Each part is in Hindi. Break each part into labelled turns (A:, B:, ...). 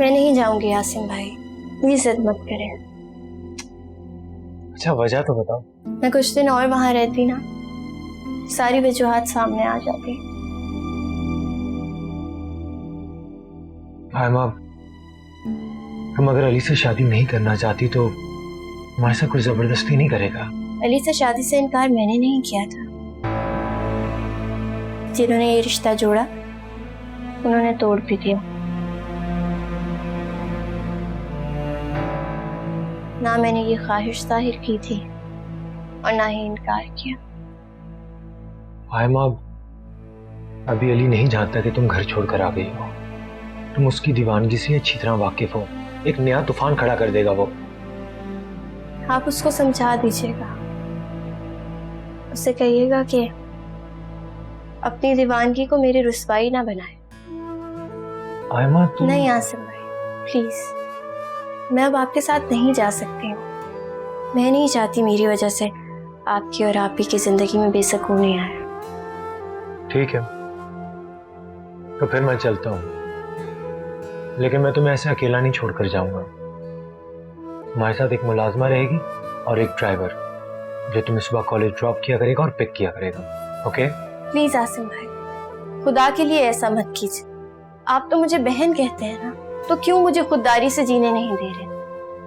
A: मैं नहीं जाऊंगी आसिम भाई, प्लीज जिद मत करें।
B: अच्छा वजह तो बताओ।
A: मैं कुछ दिन और वहां रहती ना, सारी वजूहात सामने आ जाती।
B: आयमा, तुम अगर अली से शादी नहीं करना चाहती तो हमारे साथ कोई जबरदस्ती नहीं करेगा।
A: अली से शादी से इनकार मैंने नहीं किया था। जिन्होंने ये रिश्ता जोड़ा उन्होंने तोड़ भी दिया। ना मैंने ये ख्वाहिश जाहिर की थी और ना ही इनकार किया।
B: आयमा, अभी अली नहीं जानता कि तुम घर छोड़कर आ गई हो। तुम उसकी दीवानगी से अच्छी तरह वाकिफ हो। एक नया तूफान खड़ा कर देगा वो।
A: आप उसको समझा दीजिएगा, उसे कहिएगा कि अपनी दीवानगी को मेरी रुसवाई ना बनाए।
B: आयमा तुम...
A: नहीं आसिम भाई, प्लीज, मैं अब आपके साथ नहीं जा सकती हूँ। मैं नहीं चाहती मेरी वजह से आपकी और आप ही की जिंदगी में बेसुकूनी आए।
B: ठीक है, तो फिर मैं चलता हूँ, लेकिन मैं तुम्हें ऐसे अकेला नहीं छोड़कर जाऊंगा। तुम्हारे साथ एक मुलाजमा रहेगी और एक ड्राइवर जो तुम्हें सुबह कॉलेज ड्रॉप किया करेगा और पिक किया करेगा। ओके?
A: प्लीज आसिम भाई, खुदा के लिए ऐसा मत कीजिए। आप तो मुझे बहन कहते हैं ना, तो क्यों मुझे खुददारी से जीने नहीं दे रहे?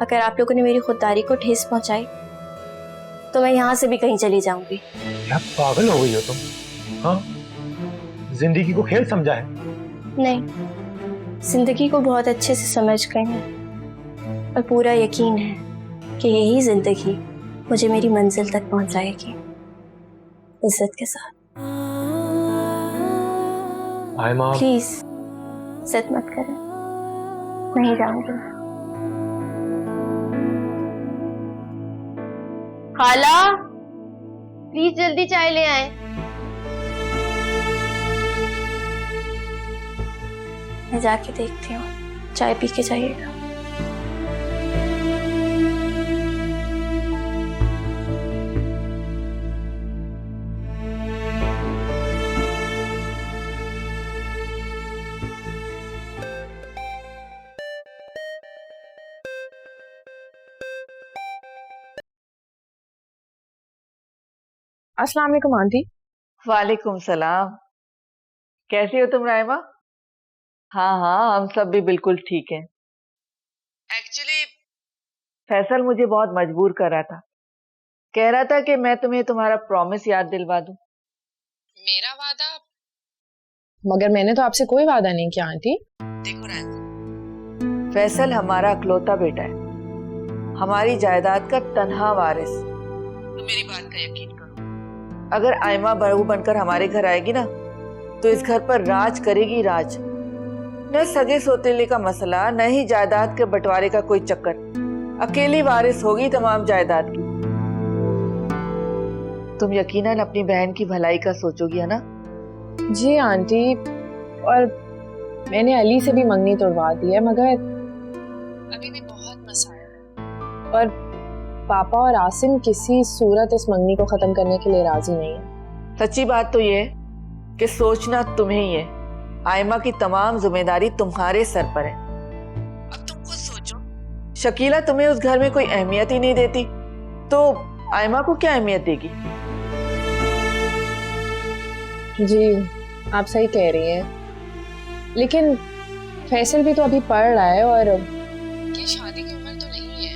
A: अगर आप लोगों ने मेरी खुददारी को ठेस पहुंचाई तो मैं यहाँ से भी कहीं चली जाऊंगी।
B: क्या पागल हो गई हो तुम? हाँ, जिंदगी को खेल समझा है?
A: नहीं, जिंदगी को बहुत अच्छे से समझ गई हूँ और पूरा यकीन है कि यही जिंदगी मुझे मेरी मंजिल तक पहुंचाएगी, इज्जत के साथ।
B: आयमा
A: प्लीज जिद मत करें, नहीं जाऊंगी। खाला, प्लीज जल्दी चाय ले आए। मैं जाके देखती हूँ, चाय पी के जाइएगा।
C: अस्सलाम वालेकुम आंटी।
D: वालेकुम सलाम। कैसी हो तुम रायमा? हाँ हाँ, हम सब भी बिल्कुल ठीक हैं। एक्चुअली फैसल मुझे बहुत मजबूर कर रहा था, कह रहा था कि मैं तुम्हें तुम्हारा प्रॉमिस याद दिलवा दूं।
C: मेरा वादा? मगर मैंने तो आपसे कोई वादा नहीं किया आंटी।
D: देखो रायमा, फैसल हमारा अकलौता बेटा है, हमारी जायदाद का तन्हा वारिस। तुम मेरी बात का यकीन करो, अगर आयमा बहू बनकर हमारे घर आएगी ना तो इस घर पर राज करेगी राज। न सगे सौतेले का मसला, न ही जायदाद के बंटवारे का कोई चक्कर। अकेली वारिस होगी तमाम जायदाद की। तुम यकीनन अपनी बहन की भलाई का सोचोगी, है ना?
C: जी आंटी, और मैंने अली से भी मंगनी तोड़वा दी है, मगर अभी भी बहुत मसाइल है और पापा और आसिम किसी सूरत इस मंगनी को खत्म करने के लिए राजी नहीं है।
D: सच्ची बात तो ये कि सोचना तुम्हें ही है, आयमा की तमाम जिम्मेदारी तुम्हारे सर पर है। अब तुम खुद सोचो, शकीला तुम्हें उस घर में कोई अहमियत ही नहीं देती तो आयमा को क्या अहमियत देगी?
C: जी आप सही कह रही हैं, लेकिन फैसल भी तो अभी पढ़ रहा है और ये शादी की उम्र तो नहीं है।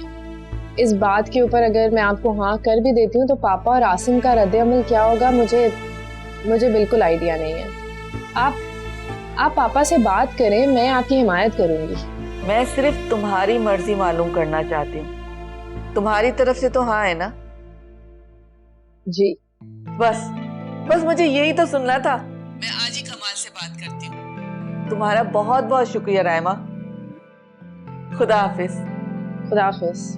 C: इस बात के ऊपर अगर मैं आपको हाँ कर भी देती हूँ तो पापा और आसिम का रद्द-ए-अमल क्या होगा मुझे बिल्कुल आइडिया नहीं है। आप पापा से बात करें, मैं आपकी हिमायत करूंगी।
D: मैं सिर्फ तुम्हारी मर्जी मालूम करना चाहती हूँ, तुम्हारी तरफ से तो हाँ है ना?
C: जी
D: बस मुझे यही तो सुनना था। मैं आज ही कमाल से बात करती हूँ। तुम्हारा बहुत बहुत शुक्रिया रायमा। खुदा हाफिज।
C: खुदा हाफिज।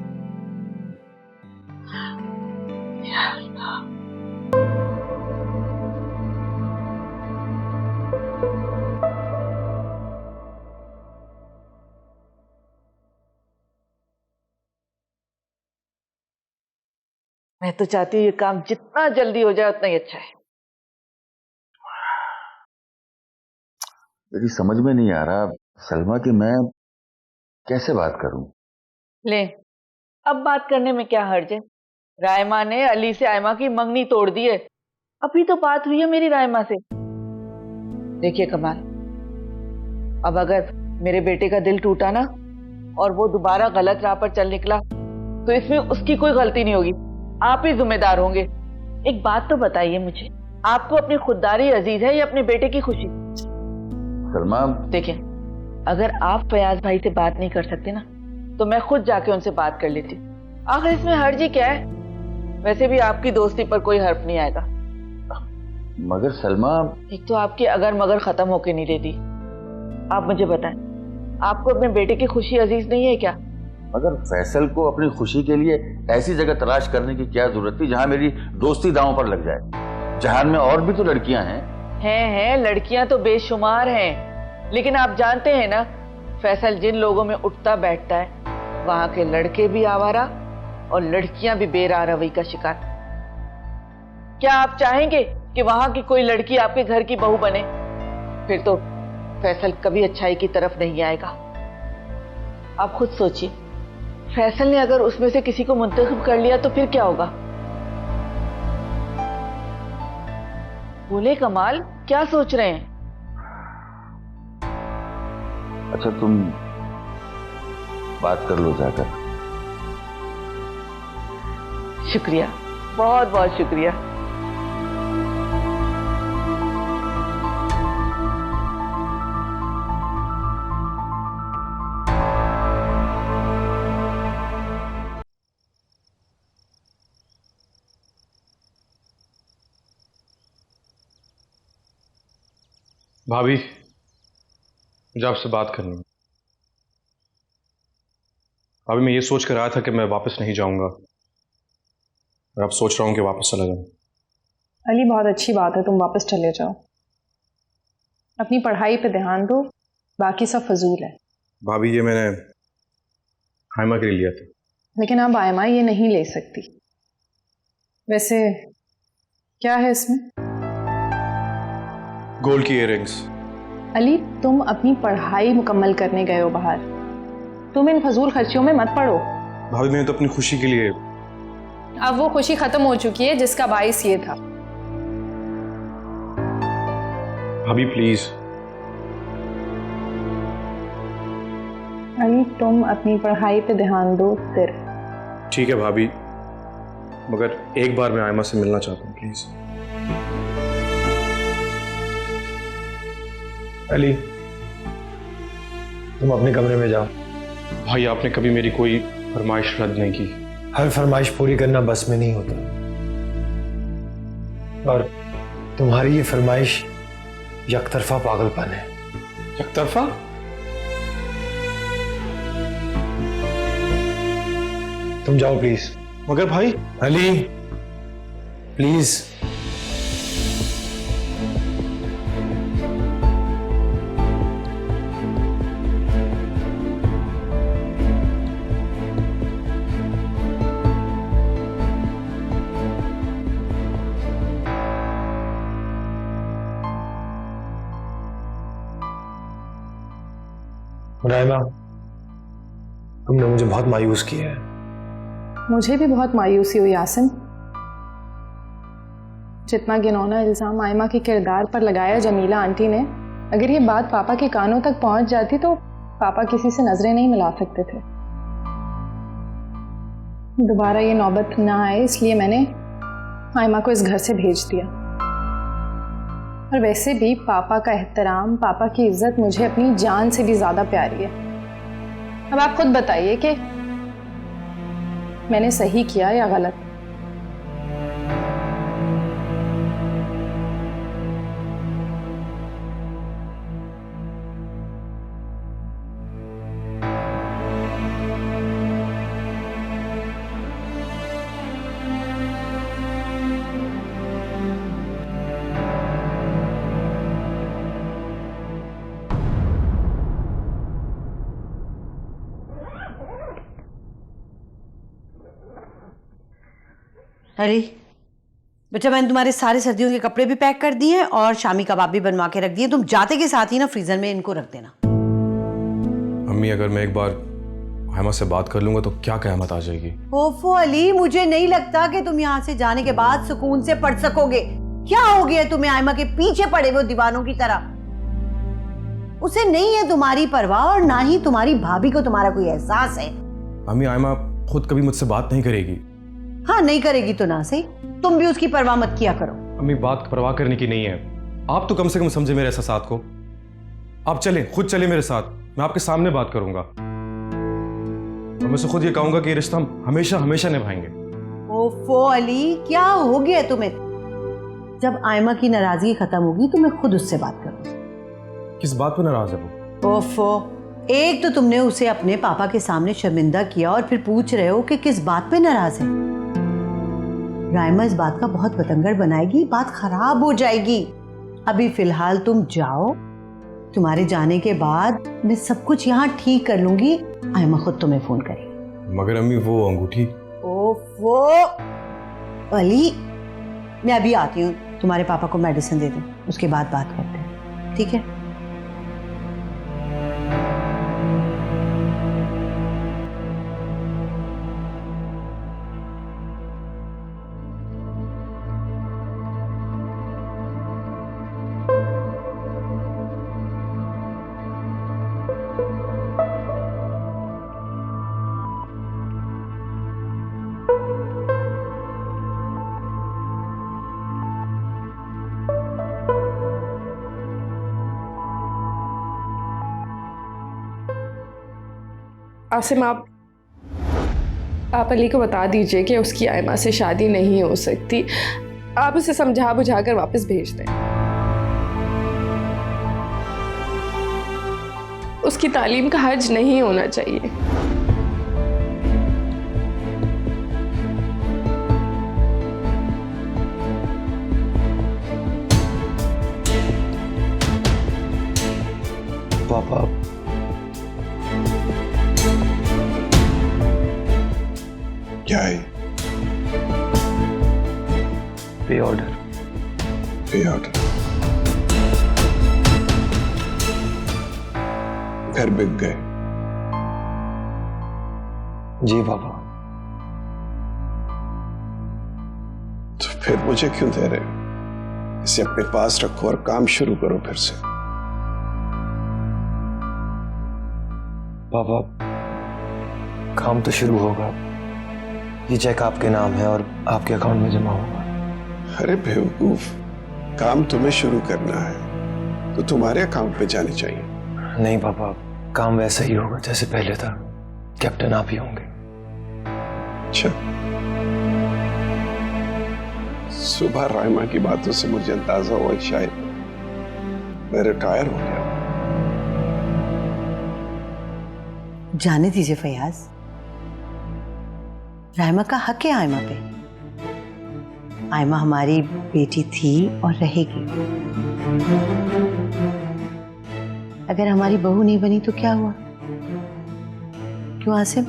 D: मैं तो चाहती हूँ ये काम जितना जल्दी हो जाए उतना ही अच्छा है।
E: मेरी समझ में नहीं आ रहा सलमा कि मैं कैसे बात करूं?
D: ले, अब बात करने में क्या हर्ज है? रायमा ने अली से आयमा की मंगनी तोड़ दी है। अभी तो बात हुई है मेरी रायमा से। देखिए कमाल, अब अगर मेरे बेटे का दिल टूटा ना और वो दोबारा गलत राह पर चल निकला तो इसमें उसकी कोई गलती नहीं होगी, आप ही जिम्मेदार होंगे। एक बात तो बताइए मुझे, आपको अपनी खुददारी अजीज है या अपने बेटे की खुशी?
E: सलमा,
D: देखिए, अगर आप फयाज भाई से बात नहीं कर सकते ना तो मैं खुद जाके उनसे बात कर लेती। आखिर इसमें हर्ज ही क्या है? वैसे भी आपकी दोस्ती पर कोई हर्फ नहीं आएगा।
E: मगर सलमा,
D: एक तो आपकी अगर मगर खत्म होके नहीं देती। आप मुझे बताएं, आपको अपने बेटे की खुशी अजीज नहीं है क्या?
E: मगर फैसल को अपनी खुशी के लिए ऐसी जगह तलाश करने की क्या जरूरत थी जहां मेरी दोस्ती दांव पर लग जाए? जहान में और भी तो लड़कियां हैं।
D: हैं, लड़कियां तो बेशुमार हैं, लेकिन आप जानते हैं ना, फैसल जिन लोगों में उठता बैठता है वहां के लड़के भी आवारा और लड़कियां भी बेराह रवैया का शिकार। क्या आप चाहेंगे कि वहां की कोई लड़की आपके घर की बहू बने? फिर तो फैसल कभी अच्छाई की तरफ नहीं आएगा। आप खुद सोचिए, फैसल ने अगर उसमें से किसी को मुंतखब कर लिया तो फिर क्या होगा? बोले कमाल, क्या सोच रहे हैं?
E: अच्छा, तुम बात कर लो जाकर।
D: शुक्रिया, बहुत बहुत शुक्रिया।
F: भाभी, मुझे आपसे बात करनी है। भाभी, मैं ये सोच कर आया था कि मैं वापस नहीं जाऊंगा, और अब सोच रहा हूं कि वापस चला जाऊं।
C: अली, बहुत अच्छी बात है तुम वापस चले जाओ। अपनी पढ़ाई पे ध्यान दो, बाकी सब फजूल है।
F: भाभी, ये मैंने आयमा के लिए लिया था।
C: लेकिन अब आयमा ये नहीं ले सकती। वैसे क्या है इसमें?
F: गोल्ड की इयररिंग्स।
C: अली, तुम अपनी पढ़ाई मुकम्मल करने गए हो बाहर, तुम इन फजूल खर्चियों में मत पड़ो।
F: भाभी, मैंने तो अपनी खुशी के लिए।
C: अब वो खुशी खत्म हो चुकी है जिसका बाइस ये था।
F: भाभी प्लीज।
C: अली, तुम अपनी पढ़ाई पे ध्यान दो सिर्फ।
F: ठीक है भाभी, मगर एक बार मैं आयमा से मिलना चाहता हूँ, प्लीज।
B: अली, तुम अपने कमरे में जाओ।
F: भाई, आपने कभी मेरी कोई फरमाइश रद्द नहीं की।
B: हर फरमाइश पूरी करना बस में नहीं होता, और तुम्हारी ये फरमाइश यकतरफा पागलपन है।
F: यकतरफा?
B: तुम जाओ प्लीज।
F: मगर भाई।
B: अली, प्लीज। रायमा, तुमने मुझे बहुत मायूस किया है।
C: मुझे भी बहुत मायूसी हुई यासिन। जितना घिनौना इल्जाम आयमा के किरदार पर लगाया जमीला आंटी ने, अगर ये बात पापा के कानों तक पहुंच जाती तो पापा किसी से नजरें नहीं मिला सकते थे। दोबारा ये नौबत ना आए इसलिए मैंने आयमा को इस घर से भेज दिया। और वैसे भी पापा का एहतराम, पापा की इज्जत मुझे अपनी जान से भी ज्यादा प्यारी है। अब आप खुद बताइए कि मैंने सही किया या गलत।
G: अरे बेटा, मैंने तुम्हारे सारे सर्दियों के कपड़े भी पैक कर दिए हैं और शामी कबाब भी बनवा के रख दिए। तुम जाते के साथ ही ना फ्रीजर में इनको रख देना।
F: अम्मी, अगर मैं एक बार आयमा से बात कर लूंगा तो क्या कयामत आ जाएगी।
G: ओफो अली, मुझे नहीं लगता कि तुम यहाँ से जाने के बाद सुकून से पढ़ सकोगे। क्या हो गया तुम्हें आयमा के पीछे पड़े वो दीवानों की तरह? उसे नहीं है तुम्हारी परवाह और ना ही तुम्हारी भाभी को तुम्हारा कोई एहसास है।
F: अम्मी, आयमा खुद कभी मुझसे बात नहीं करेगी।
G: हाँ, नहीं करेगी तो ना सही, तुम भी उसकी परवाह मत किया करो।
F: अम्मी, बात परवाह करने की नहीं है। आप तो कम से कम समझे मेरे एहसास को। आप चले, खुद चले मेरे साथ, मैं आपके सामने बात करूंगा और मैं उसे खुद ये कहूंगा कि ये रिश्ता हम हमेशा हमेशा निभाएंगे।
G: ओफो अली, क्या हो गया तुम्हें? जब आयमा की नाराजगी खत्म होगी तो मैं खुद उससे बात करूंगी।
F: किस बात पर नाराज है वो?
G: ओफो, एक तो तुमने उसे अपने पापा के सामने शर्मिंदा किया और फिर पूछ रहे हो कि किस बात पे नाराज है। राइमा इस बात का बहुत बतंगड़ बनाएगी, बात खराब हो जाएगी। अभी फिलहाल तुम जाओ, तुम्हारे जाने के बाद मैं सब कुछ यहाँ ठीक कर लूंगी। आयमा खुद तुम्हें फोन करेगी।
F: मगर अम्मी, वो अंगूठी।
G: ओफो अली, मैं अभी आती हूँ, तुम्हारे पापा को मेडिसिन दे दूँ, उसके बाद बात करते हैं, ठीक है?
C: आसिम, आप अली को बता दीजिए कि उसकी आयमा से शादी नहीं हो सकती। आप उसे समझा बुझा कर वापस भेज दें। उसकी तालीम का हर्ज नहीं होना चाहिए।
B: पापा,
H: क्या है?
B: पे ऑर्डर।
H: पे ऑर्डर। घर बिक गए?
B: जी पापा।
H: तो फिर मुझे क्यों दे रहे हो? इसे अपने पास रखो और काम शुरू करो फिर से।
B: पापा, काम तो शुरू होगा। ये चेक आपके नाम है और आपके अकाउंट में जमा होगा।
H: अरे बेवकूफ, काम तुम्हें शुरू करना है तो तुम्हारे अकाउंट पे जाने चाहिए।
B: नहीं पापा, काम वैसा ही होगा जैसे पहले था। कैप्टन आप ही होंगे।
H: अच्छा, सुबह राइमा की बातों से मुझे अंदाजा हुआ कि शायद मैं रिटायर हो गया।
G: जाने दीजिए फयाज, राइमा का हक है आयमा पे। आयमा हमारी बेटी थी और रहेगी। अगर हमारी बहू नहीं बनी तो क्या हुआ? क्यों आसिम?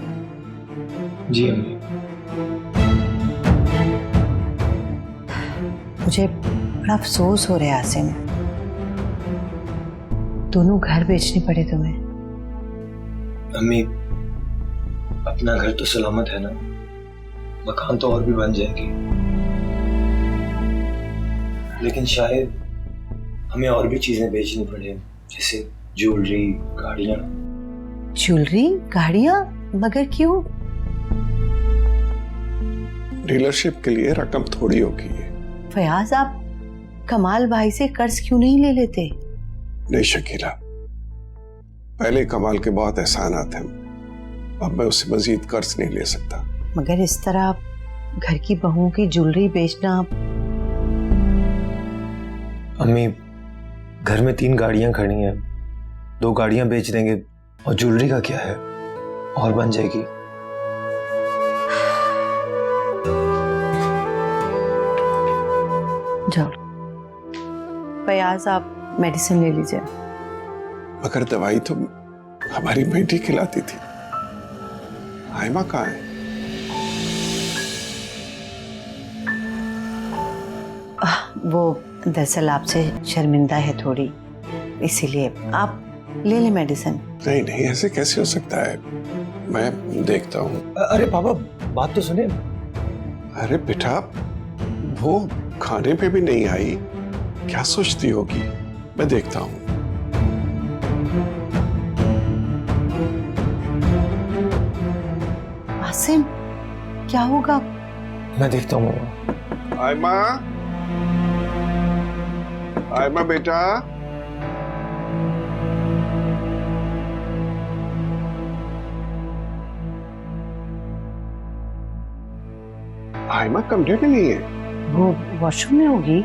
B: जी अम्मी।
G: मुझे बड़ा अफसोस हो रहा है आसिम, दोनों घर बेचने पड़े तुम्हें।
B: अम्मी, अपना घर तो सलामत है ना, मकान तो और भी बन जाएंगे, लेकिन शायद हमें और भी चीजें बेचनी पड़े, जैसे ज्वेलरी, गाड़ियां।
G: ज्वेलरी, गाड़ियां? मगर क्यों?
H: डीलरशिप के लिए रकम थोड़ी होगी है।
G: फयाज, आप कमाल भाई से कर्ज क्यों नहीं ले लेते?
H: नहीं शकीला, पहले कमाल के बहुत एहसानात हैं, अब मैं उससे मजीद कर्ज नहीं ले सकता।
G: मगर इस तरह घर की बहुओं की ज्वेलरी बेचना।
B: अम्मी, घर में 3 गाड़ियां खड़ी हैं, 2 गाड़ियां बेच देंगे और ज्वेलरी का क्या है, और बन जाएगी।
G: जाओ फयाज, आप मेडिसिन ले लीजिए।
H: मगर दवाई तो हमारी बेटी खिलाती थी। आयमा कहाँ है?
G: वो दरअसल आपसे शर्मिंदा है थोड़ी, इसीलिए आप ले लें मेडिसिन।
H: नहीं नहीं, ऐसे कैसे हो सकता है? मैं देखता हूँ।
B: अरे पापा बात तो सुने।
H: अरे बेटा, वो खाने पे भी नहीं आई, क्या सोचती होगी? मैं देखता हूँ।
G: आसिम, क्या होगा?
B: मैं देखता हूँ मामा।
H: आयमा, आयमा बेटा, आयमा कमरे में नहीं है।
G: वो वॉशरूम में होगी।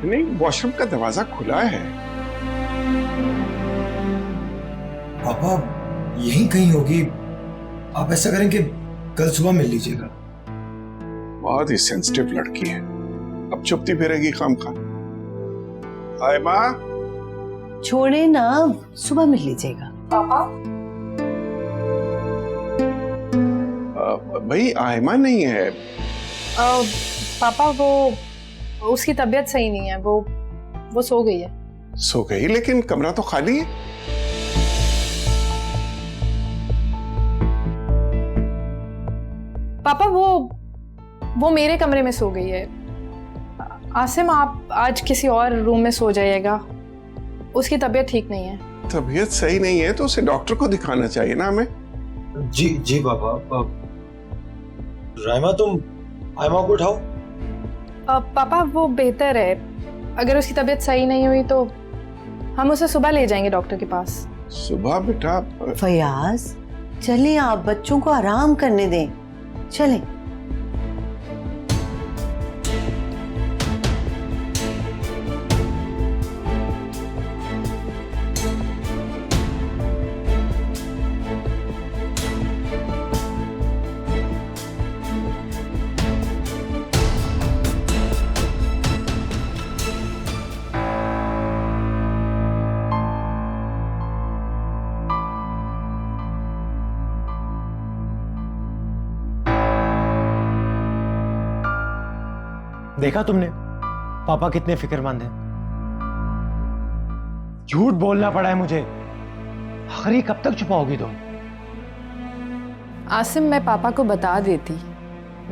H: नहीं, वॉशरूम का दरवाजा खुला है।
I: पापा यहीं कहीं होगी। आप ऐसा करें कि कल सुबह मिल लीजिएगा।
H: बहुत ही सेंसिटिव लड़की है, अब चुपती फिरेगी खामखा। आयमा,
G: छोड़े ना, सुबह मिल लीजिएगा।
C: पापा
H: भाई आयमा नहीं है।
C: पापा वो उसकी तबीयत सही नहीं है, वो सो गई है।
H: सो गई, लेकिन कमरा तो खाली है।
C: पापा वो मेरे कमरे में सो गई है। आसिम, आप आज किसी और रूम में सो जाइएगा, उसकी तबीयत ठीक नहीं है।
H: तबीयत सही नहीं है तो उसे डॉक्टर को दिखाना चाहिए ना हमें।
I: जी जी पापा। राइमा, तुम आयमा को उठाओ।
C: पापा वो बेहतर है, अगर उसकी तबीयत सही नहीं हुई तो हम उसे सुबह ले जाएंगे डॉक्टर के पास।
H: सुबह बेटा?
G: फयाज, चलें, आप बच्चों को आराम करने दें, चलें।
B: देखा तुमने पापा कितने फिक्रमंद हैं। झूठ बोलना पड़ा है मुझे। आखिर ये कब तक छुपाओगी तुम?
C: आसिम, मैं पापा को बता देती,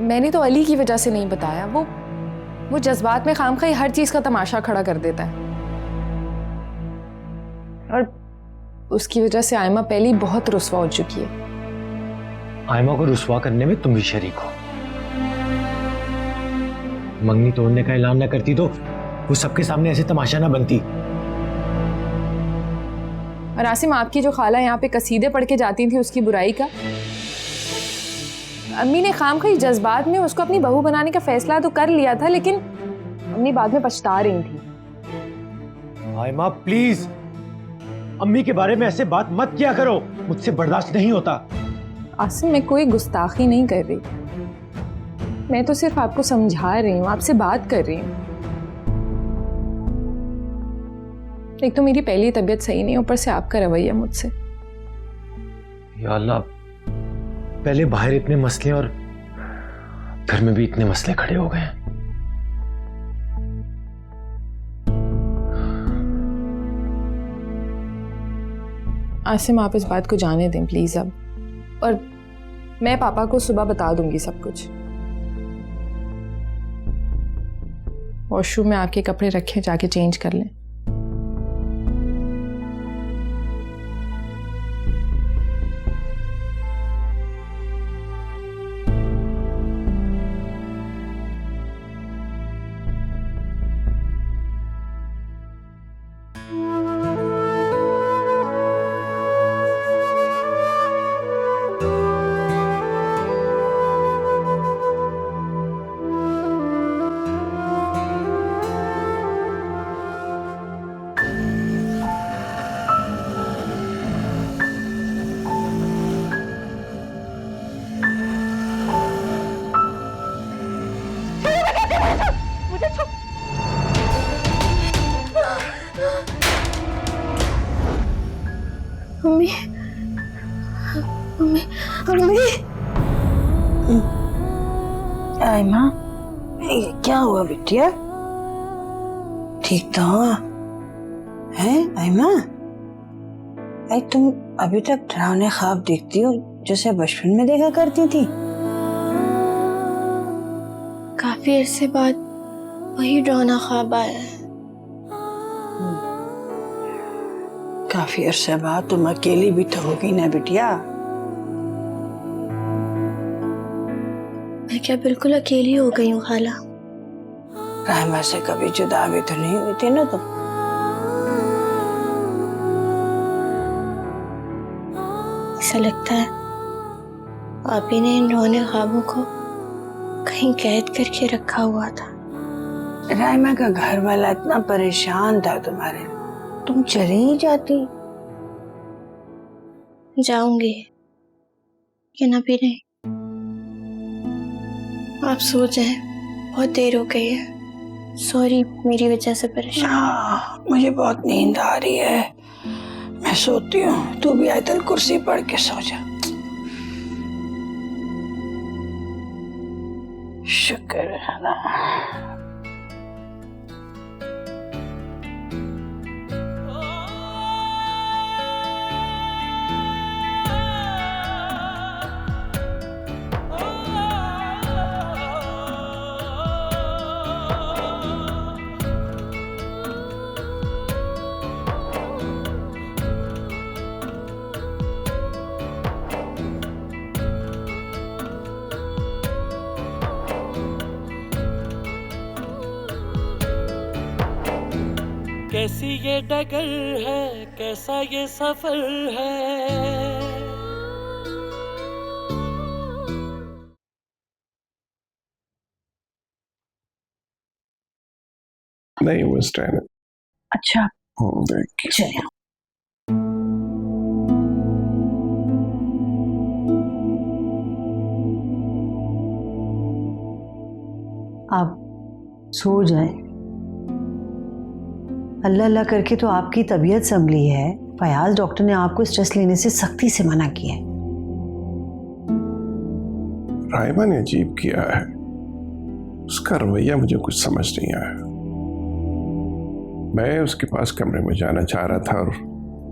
C: मैंने तो अली की वजह से नहीं बताया। वो जज्बात में खामखाई हर चीज का तमाशा खड़ा कर देता है, और उसकी वजह से आयमा पहले ही बहुत रुस्वा हो चुकी है।
B: आयमा को रुस्वा करने में तुम भी शरीक हो। मंगनी तोड़ने का ऐलान न करती तो वो सबके सामने ऐसे तमाशा ना बनती।
C: और आसिम, आपकी जो खाला यहाँ पे कसीदे पढ़ के जाती थी उसकी बुराई का, अम्मी ने खामखाई जज्बात में उसको अपनी बहू बनाने का फैसला तो कर लिया था, लेकिन अम्मी बाद में पछता रही थी।
B: आयमा प्लीज, अम्मी के बारे में ऐसे बात मत किया करो, मुझसे बर्दाश्त नहीं होता।
C: आसिम, मैं कोई गुस्ताखी नहीं कर रही, मैं तो सिर्फ आपको समझा रही हूँ, आपसे बात कर रही हूँ। एक तो मेरी पहली तबीयत सही नहीं, ऊपर से आपका रवैया मुझसे।
B: या अल्लाह, पहले बाहर इतने मसले और घर में भी इतने मसले खड़े हो गए हैं।
C: आसिम, आप इस बात को जाने दें प्लीज अब, और मैं पापा को सुबह बता दूंगी सब कुछ। वॉशरूम में आपके कपड़े रखे, जाके चेंज कर लें।
A: Mummy, mummy, mummy.
J: आयमा, ये क्या हुआ बिटिया? ठीक तो हुआ है आयमा? तुम अभी तक डरावने ख्वाब देखती हो, जैसे बचपन में देखा करती थी?
A: काफी अरसे बाद वही डरावना ख्वाब आया है।
J: काफी अरसे बाद तुम अकेली भी तो होगी ना बिटिया?
A: मैं क्या बिल्कुल अकेली हो गई हूँ खाला?
J: राहिमा से कभी जुदा भी तो नहीं हुई थी ना तुम?
A: ऐसा लगता है आप ही ने इन डरावने ख्वाबों को कहीं कैद करके रखा हुआ था।
J: राहिमा का घर वाला इतना परेशान था तुम्हारे, तुम चली ही जाती।
A: जाऊंगी कि ना भी नहीं। आप सो जाएं, बहुत देर हो गई है। सॉरी मेरी वजह से परेशान।
J: हाँ, मुझे बहुत नींद आ रही है, मैं सोती हूँ। तू भी आयतल कुर्सी पढ़ के सो जा। शुक्र है ना।
K: कैसी ये डगर है, कैसा ये सफर है।
H: नहीं वो स्टैंड।
J: अच्छा
H: देखिए
J: चलिए।
G: आप सो जाएं। अल्लाह अल्लाह करके तो आपकी तबीयत संभली है। फयाज डॉक्टर ने आपको स्ट्रेस लेने से सख्ती से मना किया है।
H: राहिमा ने अजीब किया है, उसका रवैया मुझे कुछ समझ नहीं आया। मैं उसके पास कमरे में जाना चाह रहा था और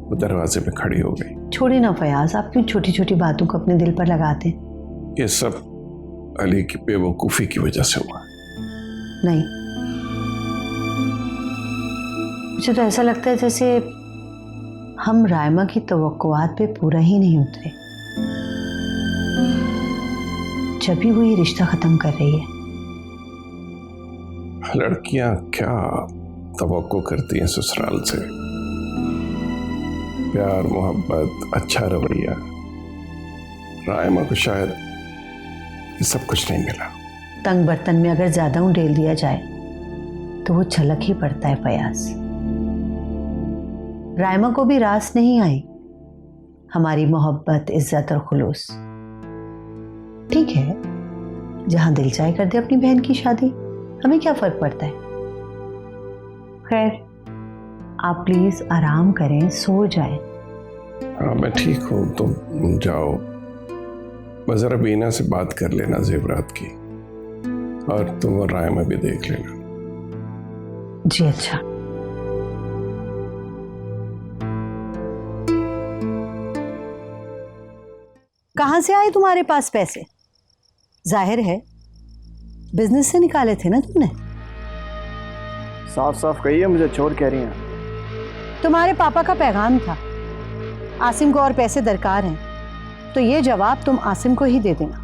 H: वो दरवाजे पे खड़ी हो गई।
G: छोड़े ना फयाज, आप क्यों छोटी छोटी बातों को अपने दिल पर लगाते हैं?
H: ये सब अली की बेवकूफ़ी की वजह से हुआ।
G: नहीं, मुझे तो ऐसा लगता है जैसे हम राइमा की तवक्कुआत पे पूरा ही नहीं उतरे जब भी वो ये रिश्ता खत्म कर रही है।
H: लड़कियां क्या तवक्को करती हैं ससुराल से, प्यार मोहब्बत अच्छा रवैया। राइमा को शायद ये सब कुछ नहीं मिला।
G: तंग बर्तन में अगर ज्यादा उंडेल दिया जाए तो वो छलक ही पड़ता है फयाज। राइमा को भी रास नहीं आई हमारी मोहब्बत, इज्जत और खुलूस। ठीक है, जहां दिल चाहे कर दे अपनी बहन की शादी, हमें क्या फर्क पड़ता है। खैर, आप प्लीज आराम करें, सो जाएं।
H: हाँ मैं ठीक हूँ, तुम जाओ। मैं जरा बीना से बात कर लेना जेवरात की, और तुम और राइमा भी देख लेना।
G: जी अच्छा। कहां से आए तुम्हारे पास पैसे? जाहिर है बिजनेस से निकाले थे ना तुमने।
L: साफ साफ कहिए, मुझे चोर कह रही हैं।
G: तुम्हारे पापा का पैगाम था आसिम को और पैसे दरकार हैं, तो ये जवाब तुम आसिम को ही दे देना।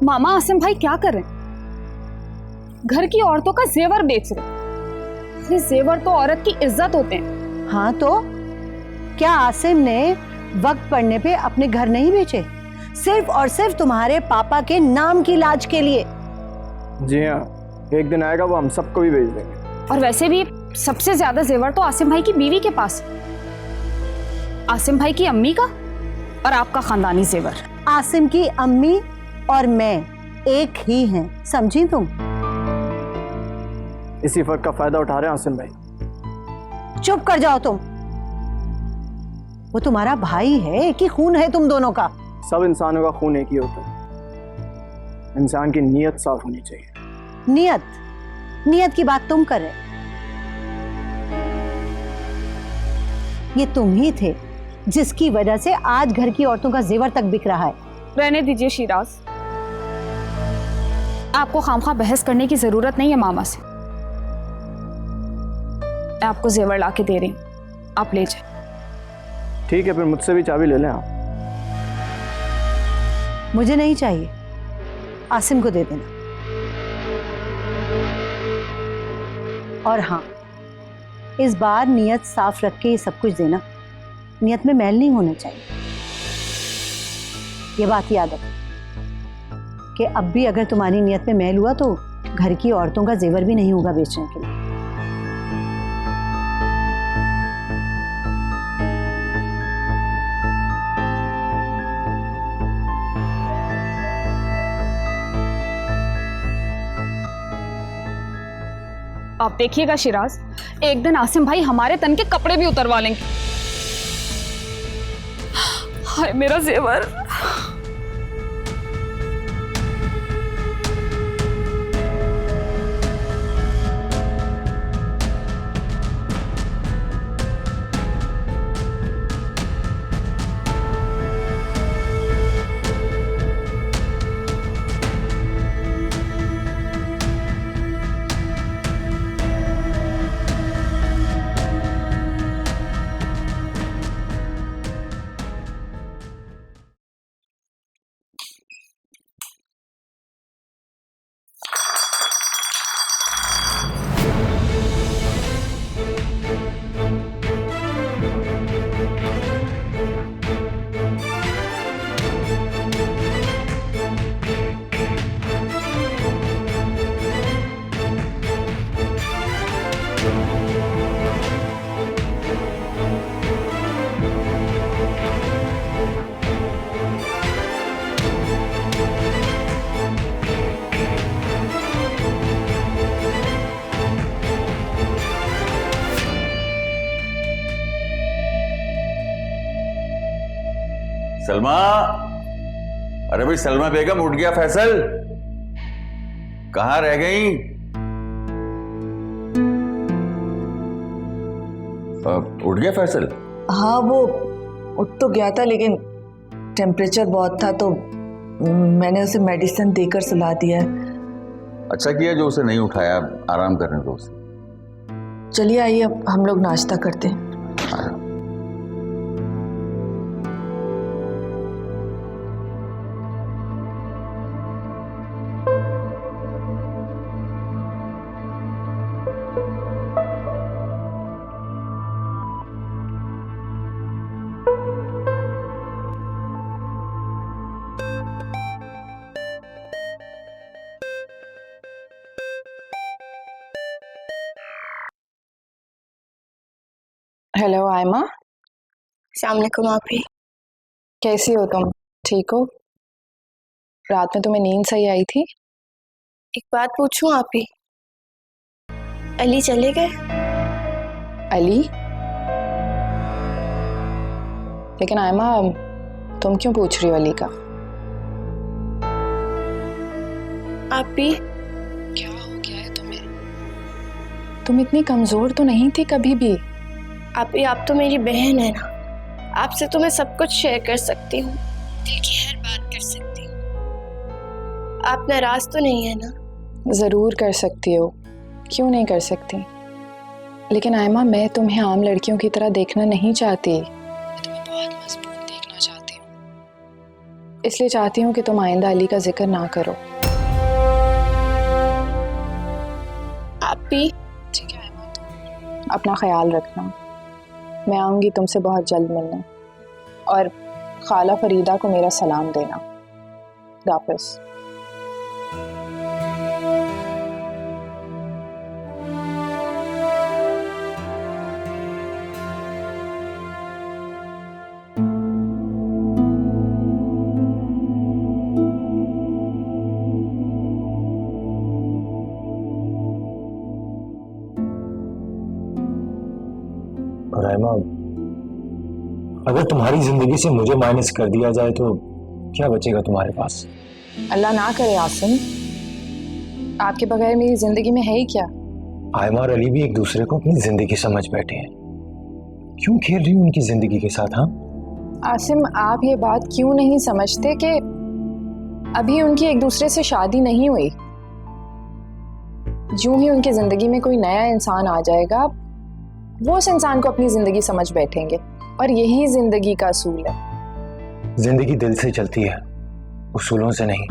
C: मामा, आसिम भाई क्या कर रहे हैं? घर की औरतों का जेवर बेच रहे। ये जेवर तो औरत की इज्जत होते हैं।
G: हाँ तो क्या आसिम ने वक्त पड़ने पे अपने घर नहीं बेचे, सिर्फ और सिर्फ तुम्हारे पापा के नाम की लाज के लिए?
L: जी हाँ, एक दिन आएगा वो हम सबको भी भेज देंगे।
C: और वैसे भी सबसे ज्यादा जेवर तो आसिम भाई की बीवी के पास है। आसिम भाई की अम्मी का और आपका खानदानी जेवर।
G: आसिम की अम्मी और मैं एक ही हैं, समझी तुम?
L: इसी फर्क का फायदा उठा रहे हैं आसिम भाई।
G: चुप कर जाओ तुम। वो तुम्हारा भाई है, एक ही खून है तुम दोनों का।
L: सब इंसानों का खून एक ही होता है, इंसान की नीयत साफ होनी चाहिए।
G: नीयत की बात तुम कर रहे। ये तुम ही थे जिसकी वजह से आज घर की औरतों का जेवर तक बिक रहा है।
M: रहने दीजिए शिराज, आपको खामखा बहस करने की जरूरत नहीं है मामा से। मैं आपको जेवर ला के दे रही हूँ, आप ले जाए।
L: ठीक है, फिर मुझसे भी चाबी ले लें आप।
G: मुझे नहीं चाहिए, आसिम को दे देना। और हाँ, इस बार नियत साफ रख के ये सब कुछ देना। नियत में मैल नहीं होना चाहिए। ये बात याद रख कि अब भी अगर तुम्हारी नियत में मैल हुआ तो घर की औरतों का जेवर भी नहीं होगा बेचने के लिए।
M: आप देखिएगा शिराज, एक दिन आसिम भाई हमारे तन के कपड़े भी उतरवा लेंगे। हाय मेरा जेवर।
E: सलमा, अरे भाई सलमा बेगम, उठ गया फैसल? कहाँ रह गई? उठ गया फैसल?
D: हाँ, वो उठ तो गया था लेकिन टेम्परेचर बहुत था तो मैंने उसे मेडिसिन देकर सुला दिया है।
E: अच्छा किया जो उसे नहीं उठाया, आराम करने दो उसे।
D: चलिए आइए, अब हम लोग नाश्ता करते हैं।
C: हेलो आयमा।
A: अस्सलाम वालेकुम आपी।
C: कैसी हो तुम? ठीक हो? रात में तुम्हें नींद सही आई थी?
A: एक बात पूछूं आपी, अली चले गए?
C: अली? लेकिन आयमा, तुम क्यों पूछ रही हो अली का?
A: आपी
C: क्या हो गया है तुम्हें? तुम इतनी कमजोर तो नहीं थी कभी भी।
A: आपी, आप तो मेरी बहन है ना, आपसे तो मैं सब कुछ शेयर कर सकती हूँ, दिल की हर बात कर सकती हूँ। आप नाराज तो नहीं है ना?
C: जरूर कर सकती हो, क्यों नहीं कर सकती। लेकिन आयमा, मैं तुम्हें आम लड़कियों की तरह देखना नहीं चाहती। मैं तुम्हें बहुत मजबूत देखना चाहती हूँ। इसलिए चाहती हूँ कि तुम आइंदा अली का जिक्र ना करो।
A: आपी
C: ठीक है आयमा, तुम अपना ख्याल रखना। मैं आऊँगी तुमसे बहुत जल्द मिलने, और खाला फरीदा को मेरा सलाम देना। वापस।
B: राइमा, अगर तुम्हारी जिंदगी से मुझे माइनस कर दिया जाए तो क्या बचेगा तुम्हारे पास?
C: अल्लाह ना करे आसिम, आपके बगैर मेरी जिंदगी में है ही क्या?
B: आयमा और अली भी एक दूसरे को अपनी जिंदगी समझ बैठे हैं। क्यों खेल रही हूँ उनकी जिंदगी के साथ? हाँ,
C: आसिम, आप ये बात क्यों नहीं समझते कि अभी उनकी एक दूसरे से शादी नहीं हुई। यूं ही उनकी जिंदगी में कोई नया इंसान आ जाएगा, वो उस इंसान को अपनी जिंदगी समझ बैठेंगे, और यही जिंदगी का असूल है।
B: जिंदगी दिल से चलती है, उसूलों से नहीं।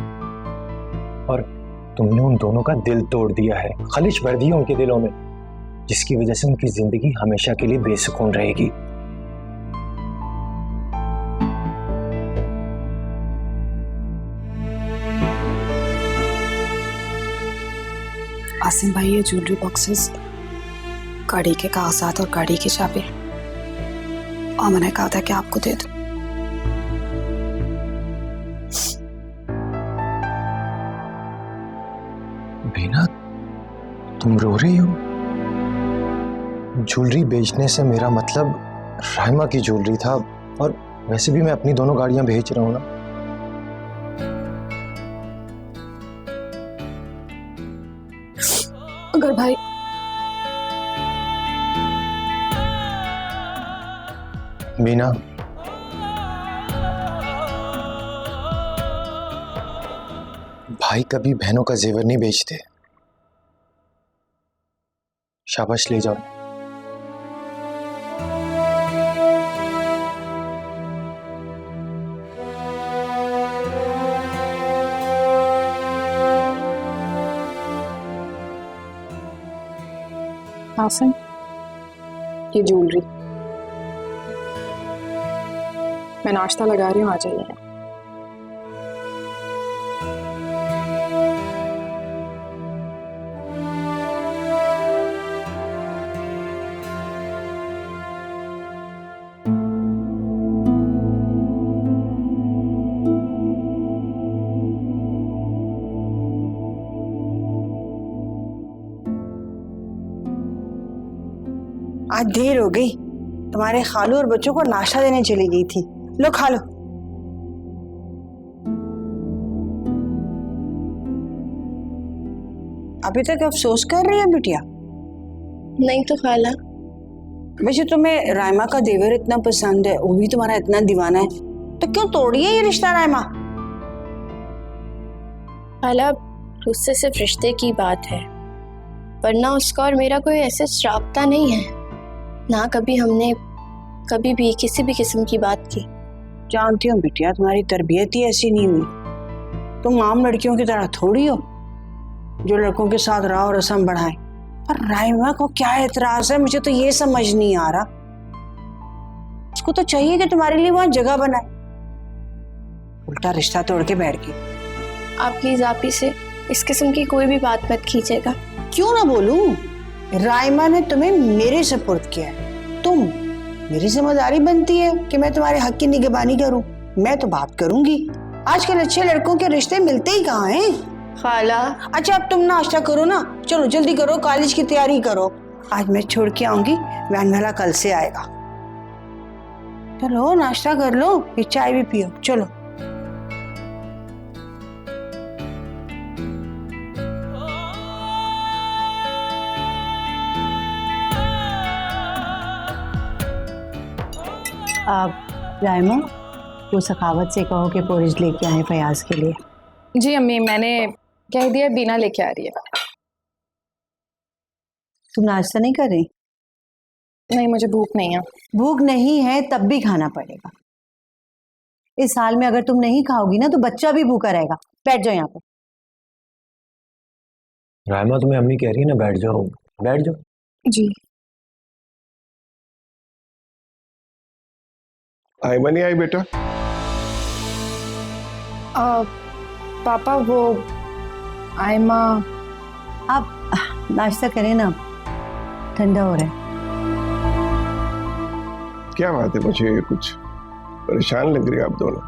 B: और तुमने उन दोनों का दिल तोड़ दिया है, खलिश भर दी है उनके दिलों में, जिसकी वजह से उनकी जिंदगी हमेशा के लिए बेसुकून रहेगी।
J: आसिम भाई, ये ज्वेलरी बॉक्सेस, गाड़ी के कागजात और गाड़ी की चाबी, और मैंने कहा था कि आपको दे दो।
B: बीना, तुम रो रही हो? ज्वेलरी बेचने से मेरा मतलब राइमा की ज्वेलरी था, और वैसे भी मैं अपनी दोनों गाड़ियां बेच रहा हूं ना।
J: अगर भाई
B: मीना, भाई कभी बहनों का जेवर नहीं बेचते। शाबाश, ले जाओ।
C: आसिम, ये ज्वेलरी मैं नाश्ता लगा रही हूँ, आ जाइए।
J: आज देर हो गई, तुम्हारे खालू और बच्चों को नाश्ता देने चली गई थी। लो खा लो। अभी तक अफसोस कर रही है बिटिया?
A: नहीं तो खाला।
J: वैसे तुम्हें राइमा का देवर इतना पसंद है, वो भी तुम्हारा इतना दीवाना है, तो क्यों तोड़ी है ये रिश्ता राइमा?
A: खाला, उससे सिर्फ रिश्ते की बात है, वरना उसका और मेरा कोई ऐसा राब्ता नहीं है। ना कभी हमने कभी भी किसी भी किस्म की बात की।
J: जानती हूँ बिटिया, तुम्हारी तरबियत ही ऐसी नहीं हुई। तुम आम लड़कियों की तरह थोड़ी हो जो लड़कों के साथ राह और रस्म बढ़ाए। पर राइमा को क्या एतराज है, मुझे तो ये समझ नहीं आ रहा। उसको तो चाहिए कि तुम्हारे लिए वहां जगह बनाए, उल्टा रिश्ता तोड़ के बैठ गई।
A: आप प्लीज आप ही से इस किस्म की कोई भी बात मत कीजिएगा।
J: क्यों ना बोलूं? राइमा ने तुम्हें मेरे सुपुर्द किया है, तुम मेरी जिम्मेदारी बनती है कि मैं तुम्हारे हक की निगरानी करूं। मैं तो बात करूंगी। आजकल अच्छे लड़कों के रिश्ते मिलते ही कहाँ हैं
A: खाला।
J: अच्छा, अब तुम नाश्ता करो ना, चलो जल्दी करो, कॉलेज की तैयारी करो। आज मैं छोड़ के आऊंगी, वैन वाला कल से आएगा। चलो नाश्ता कर लो, ये चाय भी पियो, चलो।
G: आप राइमा, वो सखावत से कहो कि पोरिज लेके आए फयाज के लिए।
C: जी अम्मी, मैंने कह दिया, बीना लेके आ रही है।
G: तुम नाश्ता नहीं कर रही?
C: नहीं, मुझे भूख नहीं है।
G: भूख नहीं है तब भी खाना पड़ेगा। इस हाल में अगर तुम नहीं खाओगी ना तो बच्चा भी भूखा रहेगा। बैठ जाओ यहाँ पे।
B: राइमा, तुम्हें अम्मी कह रही है ना, बैठ जाओ, बैठ जाओ।
C: जी।
H: आयमा नहीं आई बेटा?
C: पापा, वो आयमा।
G: आप नाश्ता करें ना, ठंडा हो रहा है।
H: क्या बात है, मुझे कुछ परेशान लग रही है आप दोनों।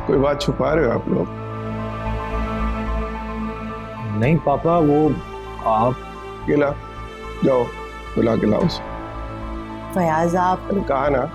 H: कोई बात छुपा रहे हो आप लोग?
B: नहीं पापा, वो आप
H: केला जाओ बुला के लाओ उसे।
G: फयाज, आप
H: कहा ना